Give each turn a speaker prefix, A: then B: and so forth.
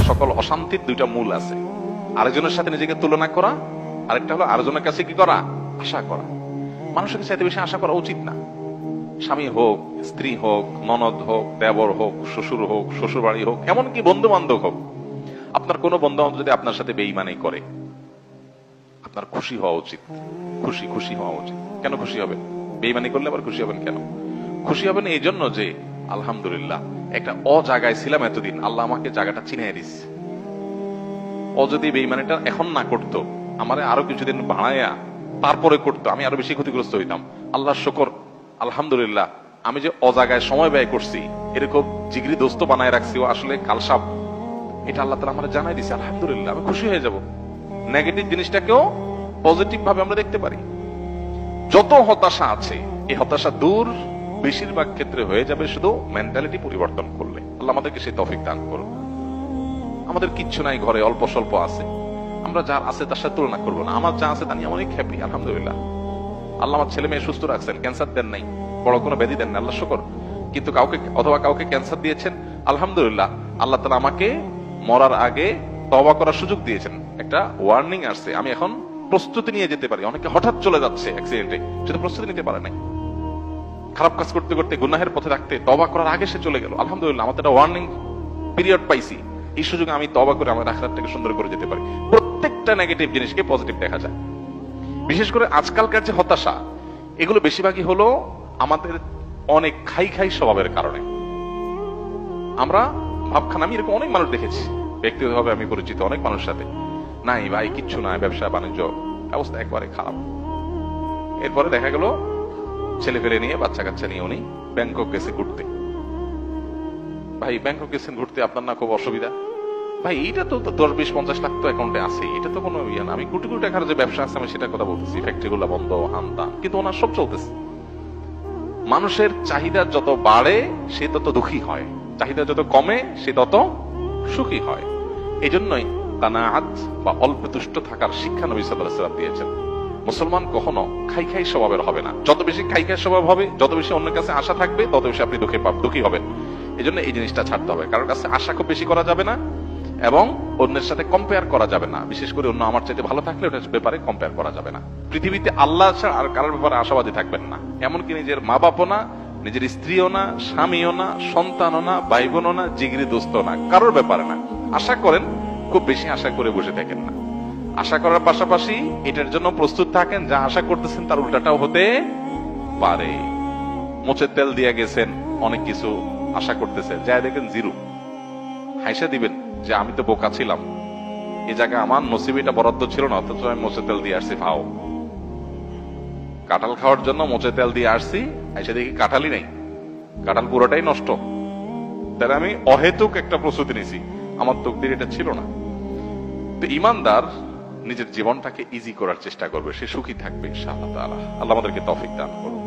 A: সকল অশান্তির দুইটা মূল আছে, আরেকজনের সাথে নিজেকে তুলনা করা, আরেকটা হলো আরেকজনের কাছে কি করা, আশা করা। মানুষের চাইতে বেশি আশা করা উচিত না। স্বামী হোক, স্ত্রী হোক, ননদ হোক, দেবর হোক, শ্বশুর হোক, শ্বশুর বাড়ি হোক, এমনকি বন্ধু বান্ধব হোক, আপনার কোন বন্ধু বান্ধব যদি আপনার সাথে বেঈমানি করে, আপনার খুশি হওয়া উচিত। খুশি হওয়া উচিত। কেন খুশি হবেন? বেঈমানি করলে আবার খুশি হবেন কেন? খুশি হবেন এই জন্য যে আলহামদুলিল্লাহ একটা জায়গায় ছিলাম এতদিন, আল্লাহ আমাকে জায়গাটা চিনিয়ে দিচ্ছে। ও যদি বেঈমানিটা এখন না করতো, আমারে আরো কিছুদিন বাড়াইয়া তারপরে করতো, আমি আরো বেশি ক্ষতিগ্রস্ত হইতাম। আল্লাহর শুকর, আলহামদুলিল্লাহ আমি যে অজাগায় সময় ব্যয় করছি, এরকম জিগরি দোস্ত বানায় রাখছি, ও আসলে কালসাপ, এটা আল্লাহ তাআলা আমাকে জানাই দিছে। আলহামদুলিল্লাহ আমি খুশি হয়ে যাব। নেগেটিভ জিনিসটাকেও পজিটিভ ভাবে আমরা দেখতে পারি। যত হতাশা আছে, এই হতাশা দূর বেশিরভাগ ক্ষেত্রে হয়ে যাবে শুধু মেন্টালিটি পরিবর্তন করলে। আল্লাহ আমাদেরকে সেই তৌফিক দান করুন। আমাদের কিচ্ছু নাই ঘরে, অল্প স্বল্প আছে, আমরা যা আছে তার সাথে তুলনা করবো না। আমার যা আছে তা নিয়ে অনেক হ্যাপি, আলহামদুলিল্লাহ। আল্লাহ আমার ছেলে মেয়ে সুস্থ রাখছেন, ক্যান্সার দেন নাই, বড় কোনো ব্যাধি দেন না, আল্লাহ শুকর। কিন্তু কাউকে ক্যান্সার দিয়েছেন, আলহামদুলিল্লাহ আল্লাহ তাআলা আমাকে মরার আগে তওবা করার সুযোগ দিয়েছেন। একটা ওয়ার্নিং আসছে, আমি এখন প্রস্তুতি নিয়ে যেতে পারি। অনেকে হঠাৎ চলে যাচ্ছে অ্যাক্সিডেন্টে, সেটা প্রস্তুতি নিতে পারে নাই। খারাপ কাজ করতে করতে গুনাহের পথে থাকতে তওবা করার আগে সে চলে গেল। আলহামদুলিল্লাহ আমার একটা ওয়ার্নিং পিরিয়ড পাইছি, এই সুযোগে আমি তওবা করে আমার আখিরাতটাকে সুন্দর করে যেতে পারি। প্রত্যেকটা নেগেটিভ জিনিসকে পজিটিভ দেখা যায়। বিশেষ করে আজকালকার যে হতাশা, এগুলো বেশিরভাগই হলো আমাদের অনেক খাই স্বভাবের কারণে। আমরা ভাবখান, আমি এরকম অনেক মানুষ দেখেছি ব্যক্তিগতভাবে, আমি পরিচিত অনেক মানুষের সাথে, নাই ভাই কিচ্ছু নাই, ব্যবসা বাণিজ্য অবস্থা একবারে খারাপ। এরপরে দেখা গেল ছেলে ফেলে নিয়ে, বাচ্চা কাচ্চা নিয়ে উনি ব্যাংকক গেছে ঘুরতে। ভাই ব্যাংকক গেছেন ঘুরতে, আপনার না খুব অসুবিধা? ভাই এইটা তো 10-20-50 লাখ তো অ্যাকাউন্টে আছে, এটা তো কোনো ইয়ে না। আমি কোটি কোটি টাকার যে ব্যবসা আছে আমি সেটা কথা বলতেছি, ফ্যাক্টরি গুলা বন্ধ, হানতাম, কিন্তু ওনার সব চলতেছে। মানুষের চাহিদা যত বাড়ে সে তত দুঃখী হয়, চাহিদা যত কমে সে তত সুখী হয়। এই জন্যই কানাআত বা অল্প তুষ্ট থাকার শিক্ষা নবী সাল্লাল্লাহু আলাইহি ওয়াসাল্লাম দিয়েছেন। মুসলমান কখনো খাই স্বভাবের হবে না। যত বেশি খাই স্বভাব হবে, যত বেশি অন্যের কাছে আশা থাকবে, তত বেশি আপনি দুঃখী হবেন। এই জন্য এই জিনিসটা ছাড়তে হবে। কারোর কাছে আশা খুব বেশি করা যাবে না, এবং অন্যের সাথে কম্পেয়ার করা যাবে না। বিশেষ করে অন্য আমার চাইতে ভালো থাকলে ওটার ব্যাপারে কম্পেয়ার করা যাবে না। পৃথিবীতে আল্লাহ ছাড়া আর কারোর ব্যাপারে আশাবাদী থাকবেন না। এমনকি নিজের মা বাপও না, নিজের স্ত্রীও না, স্বামীও না, সন্তানও না, ভাই বোনও না, জিগরি দোস্ত না, কারোর ব্যাপারে না। আশা করেন, খুব বেশি আশা করে বসে থাকেন না। আশা করার পাশাপাশি এটার জন্য প্রস্তুত থাকেন, যা আশা করতেছেন তার উল্টাটাও হতে পারে। মোচের তেল দিয়ে গেছেন, অনেক কিছু আশা করতেছেন, যাই দেখেন জিরো। হাইসা দিবেন যে আমি তো বোকা ছিলাম, এই জায়গায় আমার নসিবিটা বরাদ্দ ছিল না, অথচ আমি মোচের তেল দিয়ে আসছি। ভাও, কাঁঠাল খাওয়ার জন্য মোচের তেল দিয়ে আসছি, হাইসা দেখি কাঁঠালই নাই, কাঁঠাল পুরোটাই নষ্ট। তাহলে আমি অহেতুক একটা প্রস্তুতি নিছি, আমার তকদির এটা ছিল না। তো ইমানদার নিজের জীবনটাকে ইজি করার চেষ্টা করবে, সে সুখী থাকবে ইনশাআল্লাহ তাআলা। আল্লাহ আমাদেরকে তৌফিক দান করুন।